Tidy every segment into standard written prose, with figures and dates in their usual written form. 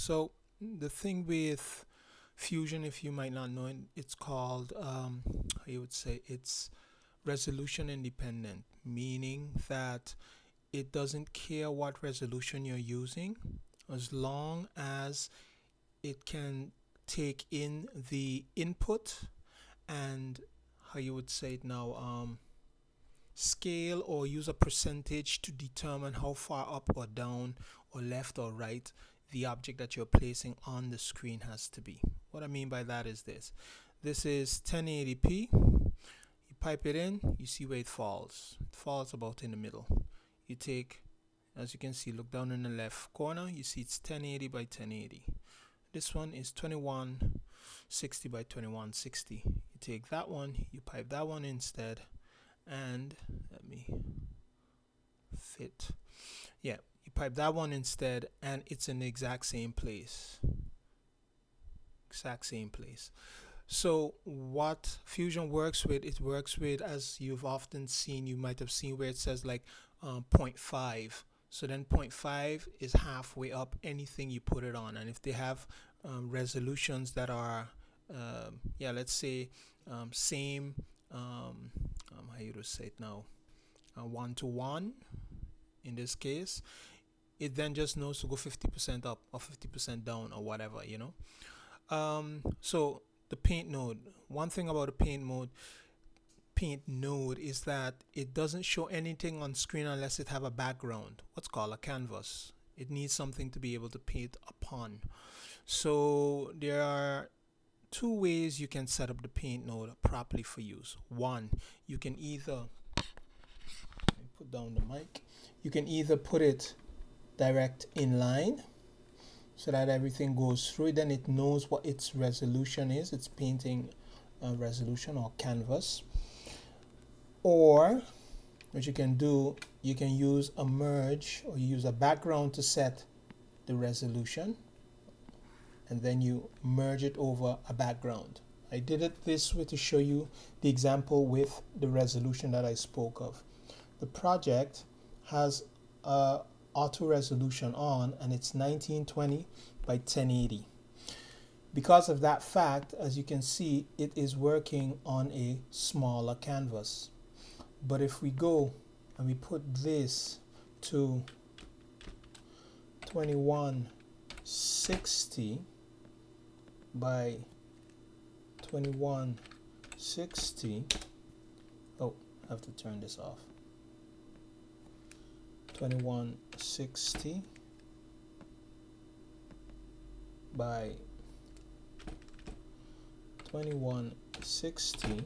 So the thing with Fusion, if you might not know it, it's called, you would say it's resolution independent, meaning that it doesn't care what resolution you're using as long as it can take in the input and, how you would say it now, scale or use a percentage to determine how far up or down or left or right the object that you're placing on the screen has to be. What I mean by that is this. This is 1080p. You pipe it in, you see where it falls. It falls about in the middle. You take, as you can see, look down in the left corner, you see it's 1080 by 1080. This one is 2160 by 2160. You take that one, you pipe that one instead, and let me fit. Yeah, you pipe that one instead, and it's in the exact same place. Exact same place. So what Fusion works with, it works with, as you've often seen, you might have seen where it says like 0.5. So then 0.5 is halfway up anything you put it on. And if they have resolutions that are, yeah, let's say same, how you to say it now, 1-to-1 in this case, it then just knows to go 50% up or 50% down or whatever, you know. So the paint node, one thing about the paint node is that it doesn't show anything on screen unless it have a background, what's called a canvas. It needs something to be able to paint upon. So there are two ways you can set up the paint node properly for use. One, you can either put down the mic, you can either put it direct inline so that everything goes through it, then it knows what its resolution is, its painting resolution or canvas. Or what you can do, you can use a merge, or you use a background to set the resolution, and then you merge it over a background. I did it this way to show you the example with the resolution that I spoke of. The project has a auto resolution on, and it's 1920 by 1080. Because of that fact, as you can see, it is working on a smaller canvas. But if we go and we put this to 2160 by 2160, oh, I have to turn this off. 2160 by 2160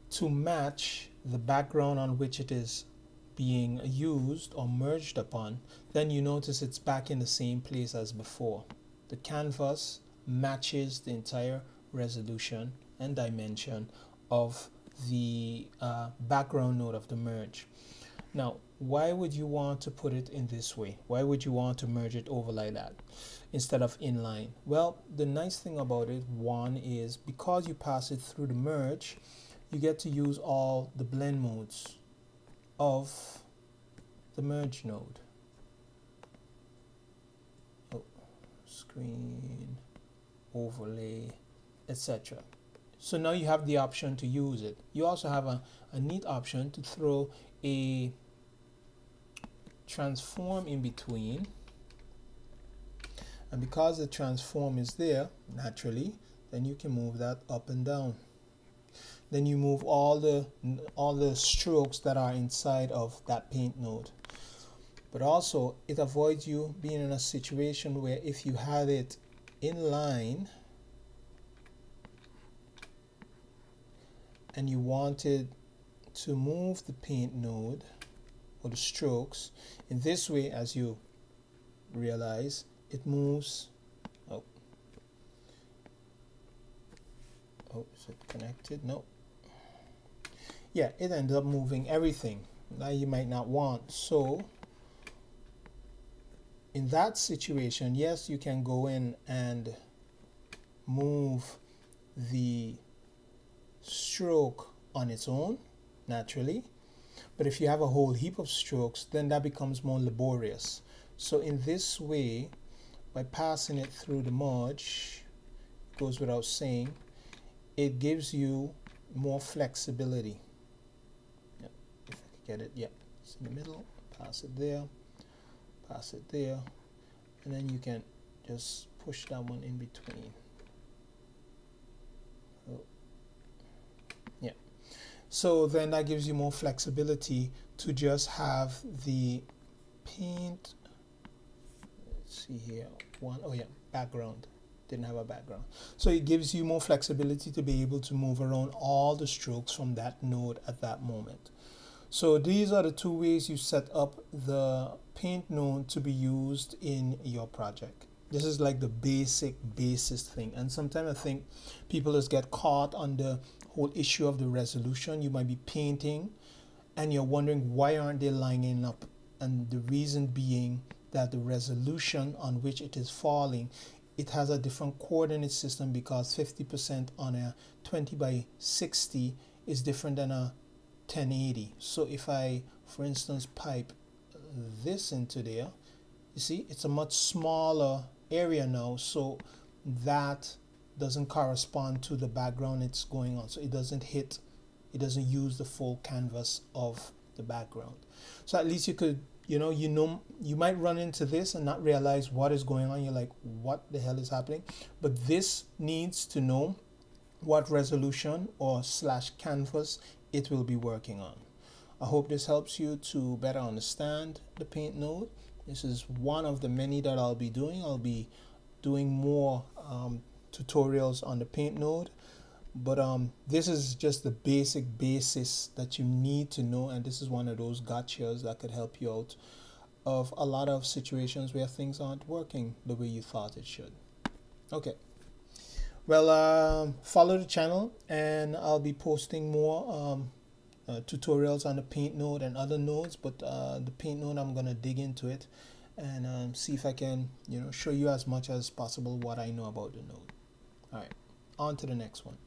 to match the background on which it is being used or merged upon, then you notice it's back in the same place as before. The canvas matches the entire resolution and dimension of the background node of the merge. Now, why would you want to put it in this way? Why would you want to merge it over like that instead of inline? Well, the nice thing about it, one, is because you pass it through the merge, you get to use all the blend modes of the merge node. Oh, screen, overlay, etc. So now you have the option to use it. You also have a neat option to throw a transform in between, and because the transform is there naturally, then you can move that up and down. Then you move all the strokes that are inside of that paint node. But also it avoids you being in a situation where if you had it inline and you wanted to move the paint node or the strokes in this way, as you realize, it moves. Oh, is it connected? No. Yeah, it ends up moving everything that you might not want. So in that situation, yes, you can go in and move the stroke on its own naturally, but if you have a whole heap of strokes, then that becomes more laborious. So in this way, by passing it through the merge, goes without saying, it gives you more flexibility. Yep. If I could get it, yeah, it's in the middle, pass it there, and then you can just push that one in between. Oh. Yeah. So then that gives you more flexibility to just have the paint. Let's see here, background. Didn't have a background. So it gives you more flexibility to be able to move around all the strokes from that node at that moment. So these are the two ways you set up the paint node to be used in your project. This is like the basis thing. And sometimes I think people just get caught on the whole issue of the resolution. You might be painting and you're wondering why aren't they lining up? And the reason being that the resolution on which it is falling, it has a different coordinate system, because 50% on a 20 by 60 is different than a 1080. So if I, for instance, pipe this into there, you see it's a much smaller area now, so that doesn't correspond to the background it's going on, so it doesn't use the full canvas of the background. So at least you could, you might run into this and not realize what is going on. You're like, what the hell is happening? But this needs to know what resolution or / canvas it will be working on. I hope this helps you to better understand the paint node. This is one of the many that I'll be doing. I'll be doing more tutorials on the paint node, but this is just the basis that you need to know, and this is one of those gotchas that could help you out of a lot of situations where things aren't working the way you thought it should. Okay, well, follow the channel and I'll be posting more tutorials on the paint node and other nodes, but the paint node, I'm gonna dig into it and see if I can show you as much as possible what I know about the node. All right, on to the next one.